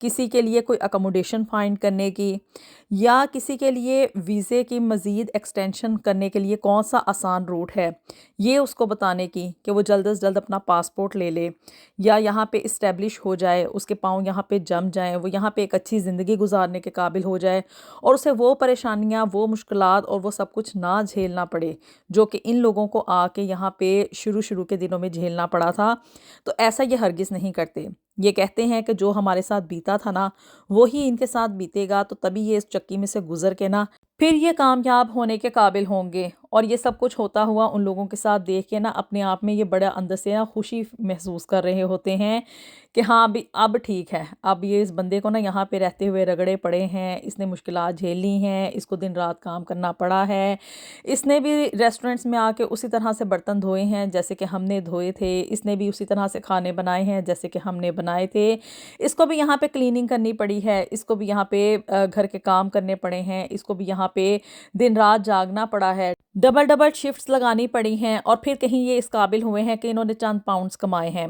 کسی کے لیے کوئی اکوموڈیشن فائنڈ کرنے کی، یا کسی کے لیے ویزے کی مزید ایکسٹینشن کرنے کے لیے کون سا آسان روٹ ہے، یہ اس کو بتانے کی کہ وہ جلد از جلد اپنا پاسپورٹ لے لے یا یہاں پہ اسٹیبلش ہو جائے، اس کے پاؤں یہاں پہ جم جائیں، وہ یہاں پہ ایک اچھی زندگی گزارنے کے قابل ہو جائے اور اسے وہ پریشانیاں، وہ مشکلات اور وہ سب کچھ نہ جھیلنا پڑے جو کہ ان لوگوں کو آ کے یہاں پہ شروع کے دنوں میں جھیلنا پڑا تھا۔ تو ایسا یہ ہرگز نہیں کرتے۔ یہ کہتے ہیں کہ جو ہمارے ساتھ بیتا تھا نا وہی ان کے ساتھ بیتے گا، تو تبھی یہ اس چکی میں سے گزر کے نا پھر یہ کامیاب ہونے کے قابل ہوں گے۔ اور یہ سب کچھ ہوتا ہوا ان لوگوں کے ساتھ دیکھ کے نا اپنے آپ میں یہ بڑا اندر سے نا خوشی محسوس کر رہے ہوتے ہیں کہ ہاں بھی اب ٹھیک ہے، اب یہ اس بندے کو نا یہاں پہ رہتے ہوئے رگڑے پڑے ہیں، اس نے مشکلات جھیلی ہیں، اس کو دن رات کام کرنا پڑا ہے، اس نے بھی ریسٹورنٹس میں آ کے اسی طرح سے برتن دھوئے ہیں جیسے کہ ہم نے دھوئے تھے، اس نے بھی اسی طرح سے کھانے بنائے ہیں جیسے کہ ہم نے بنائے تھے، اس کو بھی یہاں پہ کلیننگ کرنی پڑی ہے، اس کو بھی یہاں پہ گھر کے کام کرنے پڑے ہیں، اس کو بھی یہاں پہ دن رات جاگنا پڑا ہے، ڈبل شفٹس لگانی پڑی ہیں، اور پھر کہیں یہ اس قابل ہوئے ہیں کہ انہوں نے چند پاؤنڈز کمائے ہیں۔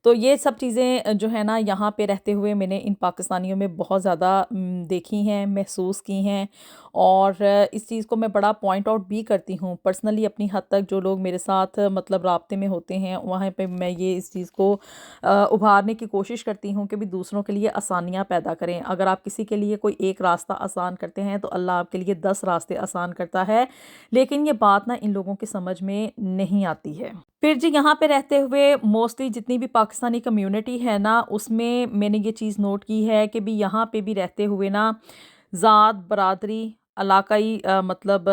تو یہ سب چیزیں جو ہے نا یہاں پہ رہتے ہوئے میں نے ان پاکستانیوں میں بہت زیادہ دیکھی ہیں، محسوس کی ہیں، اور اس چیز کو میں بڑا پوائنٹ آؤٹ بھی کرتی ہوں پرسنلی اپنی حد تک۔ جو لوگ میرے ساتھ مطلب رابطے میں ہوتے ہیں وہاں پہ میں یہ اس چیز کو ابھارنے کی کوشش کرتی ہوں کہ بھی دوسروں کے لیے آسانیاں پیدا کریں۔ اگر آپ کسی کے لیے کوئی ایک راستہ آسان کرتے ہیں تو اللہ آپ کے لیے 10 راستے آسان کرتا ہے، لیکن یہ بات نا ان لوگوں کی سمجھ میں نہیں آتی ہے۔ پھر جی یہاں پہ رہتے ہوئے موسٹلی جتنی بھی پاکستانی کمیونٹی ہے نا اس میں نے یہ چیز نوٹ کی ہے کہ بھی یہاں پہ بھی رہتے ہوئے نا ذات، برادری، علاقائی مطلب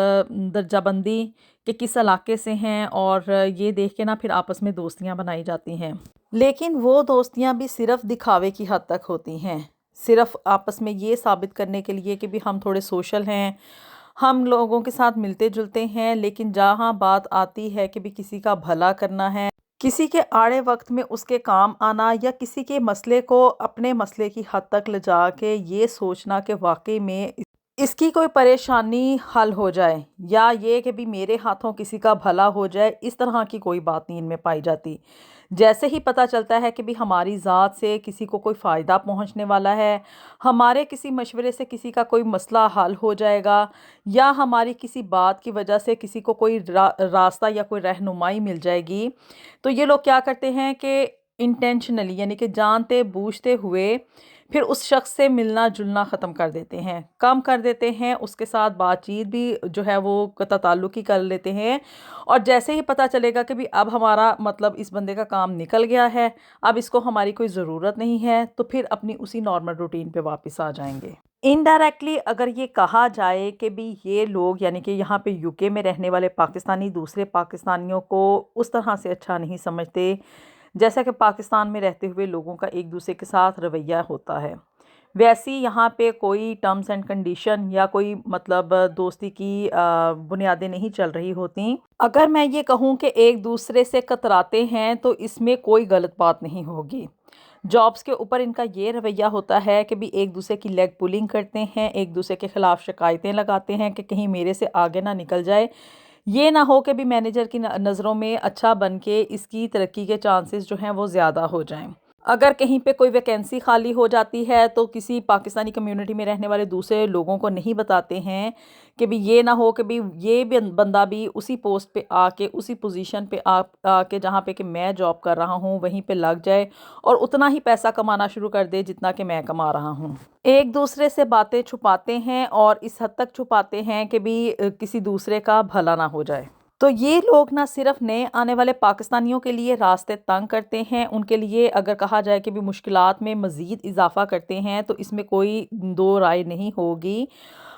درجہ بندی کہ کس علاقے سے ہیں، اور یہ دیکھ کے نا پھر آپس میں دوستیاں بنائی جاتی ہیں، لیکن وہ دوستیاں بھی صرف دکھاوے کی حد تک ہوتی ہیں، صرف آپس میں یہ ثابت کرنے کے لیے کہ بھی ہم تھوڑے سوشل ہیں، ہم لوگوں کے ساتھ ملتے جلتے ہیں، لیکن جہاں بات آتی ہے کہ بھی کسی کا بھلا کرنا ہے، کسی کے آڑے وقت میں اس کے کام آنا، یا کسی کے مسئلے کو اپنے مسئلے کی حد تک لے جا کے یہ سوچنا کہ واقعی میں اس کی کوئی پریشانی حل ہو جائے، یا یہ کہ بھی میرے ہاتھوں کسی کا بھلا ہو جائے، اس طرح کی کوئی بات نہیں ان میں پائی جاتی۔ جیسے ہی پتہ چلتا ہے کہ بھی ہماری ذات سے کسی کو کوئی فائدہ پہنچنے والا ہے، ہمارے کسی مشورے سے کسی کا کوئی مسئلہ حل ہو جائے گا، یا ہماری کسی بات کی وجہ سے کسی کو کوئی راستہ یا کوئی رہنمائی مل جائے گی، تو یہ لوگ کیا کرتے ہیں کہ انٹینشنلی یعنی کہ جانتے بوجھتے ہوئے پھر اس شخص سے ملنا جلنا ختم کر دیتے ہیں، کم کر دیتے ہیں، اس کے ساتھ بات چیت بھی جو ہے وہ قطع تعلق ہی کر لیتے ہیں، اور جیسے ہی پتہ چلے گا کہ بھی اب ہمارا مطلب اس بندے کا کام نکل گیا ہے، اب اس کو ہماری کوئی ضرورت نہیں ہے، تو پھر اپنی اسی نارمل روٹین پہ واپس آ جائیں گے۔ انڈائریکٹلی اگر یہ کہا جائے کہ بھی یہ لوگ یعنی کہ یہاں پہ UK میں رہنے والے پاکستانی دوسرے پاکستانیوں کو اس طرح سے اچھا نہیں سمجھتے جیسا کہ پاکستان میں رہتے ہوئے لوگوں کا ایک دوسرے کے ساتھ رویہ ہوتا ہے، ویسی یہاں پہ کوئی ٹرمز اینڈ کنڈیشن یا کوئی مطلب دوستی کی بنیادیں نہیں چل رہی ہوتی۔ اگر میں یہ کہوں کہ ایک دوسرے سے کتراتے ہیں تو اس میں کوئی غلط بات نہیں ہوگی۔ جابس کے اوپر ان کا یہ رویہ ہوتا ہے کہ بھی ایک دوسرے کی لیگ پولنگ کرتے ہیں، ایک دوسرے کے خلاف شکایتیں لگاتے ہیں کہ کہیں میرے سے آگے نہ نکل جائے، یہ نہ ہو کہ بھی مینیجر کی نظروں میں اچھا بن کے اس کی ترقی کے چانسز جو ہیں وہ زیادہ ہو جائیں۔ اگر کہیں پہ کوئی ویکینسی خالی ہو جاتی ہے تو کسی پاکستانی کمیونٹی میں رہنے والے دوسرے لوگوں کو نہیں بتاتے ہیں کہ بھی یہ نہ ہو کہ بھی یہ بندہ بھی اسی پوسٹ پہ آ کے اسی پوزیشن پہ آ کے جہاں پہ کہ میں جاب کر رہا ہوں وہیں پہ لگ جائے اور اتنا ہی پیسہ کمانا شروع کر دے جتنا کہ میں کما رہا ہوں۔ ایک دوسرے سے باتیں چھپاتے ہیں اور اس حد تک چھپاتے ہیں کہ بھی کسی دوسرے کا بھلا نہ ہو جائے۔ تو یہ لوگ نہ صرف نئے آنے والے پاکستانیوں کے لیے راستے تنگ کرتے ہیں، ان کے لیے اگر کہا جائے کہ بھی مشکلات میں مزید اضافہ کرتے ہیں تو اس میں کوئی دو رائے نہیں ہوگی،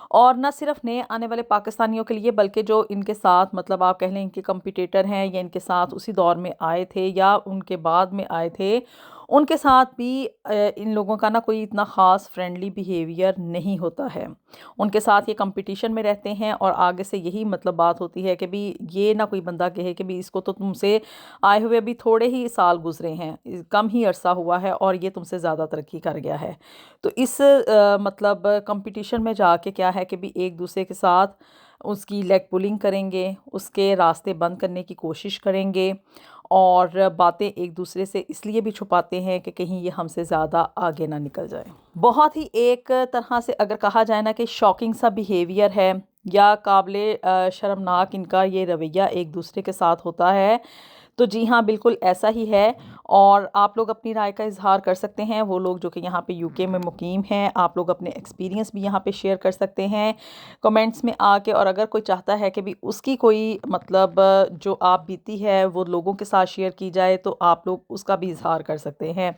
اور نہ صرف نئے آنے والے پاکستانیوں کے لیے بلکہ جو ان کے ساتھ مطلب آپ کہہ لیں ان کے کمپیٹیٹر ہیں یا ان کے ساتھ اسی دور میں آئے تھے یا ان کے بعد میں آئے تھے، ان کے ساتھ بھی ان لوگوں کا نا کوئی اتنا خاص فرینڈلی بیہیویئر نہیں ہوتا ہے، ان کے ساتھ یہ کمپٹیشن میں رہتے ہیں، اور آگے سے یہی مطلب بات ہوتی ہے کہ بھی یہ نہ کوئی بندہ کہے کہ بھی اس کو تو تم سے آئے ہوئے ابھی تھوڑے ہی سال گزرے ہیں، کم ہی عرصہ ہوا ہے اور یہ تم سے زیادہ ترقی کر گیا ہے۔ تو اس مطلب کمپٹیشن میں جا کے کیا ہے کہ بھی ایک دوسرے کے ساتھ اس کی لیگ پولنگ کریں گے، اس کے راستے بند کرنے کی کوشش کریں گے، اور باتیں ایک دوسرے سے اس لیے بھی چھپاتے ہیں کہ کہیں یہ ہم سے زیادہ آگے نہ نکل جائے۔ بہت ہی ایک طرح سے اگر کہا جائے نا کہ شاکنگ سا بیہیویئر ہے یا قابل شرمناک ان کا یہ رویہ ایک دوسرے کے ساتھ ہوتا ہے، تو جی ہاں بالکل ایسا ہی ہے۔ اور آپ لوگ اپنی رائے کا اظہار کر سکتے ہیں، وہ لوگ جو کہ یہاں پہ UK میں مقیم ہیں، آپ لوگ اپنے ایکسپیرینس بھی یہاں پہ شیئر کر سکتے ہیں کمنٹس میں آ کے۔ اور اگر کوئی چاہتا ہے کہ بھی اس کی کوئی مطلب جو آپ بیتی ہے وہ لوگوں کے ساتھ شیئر کی جائے، تو آپ لوگ اس کا بھی اظہار کر سکتے ہیں۔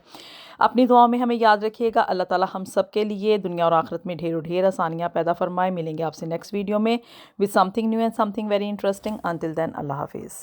اپنی دعاؤں میں ہمیں یاد رکھیے گا۔ اللہ تعالی ہم سب کے لیے دنیا اور آخرت میں ڈھیر و ڈھیر آسانیاں پیدا فرمائے۔ ملیں گے آپ سے نیکسٹ ویڈیو میں with something new and something very interesting. Until then, اللہ حافظ۔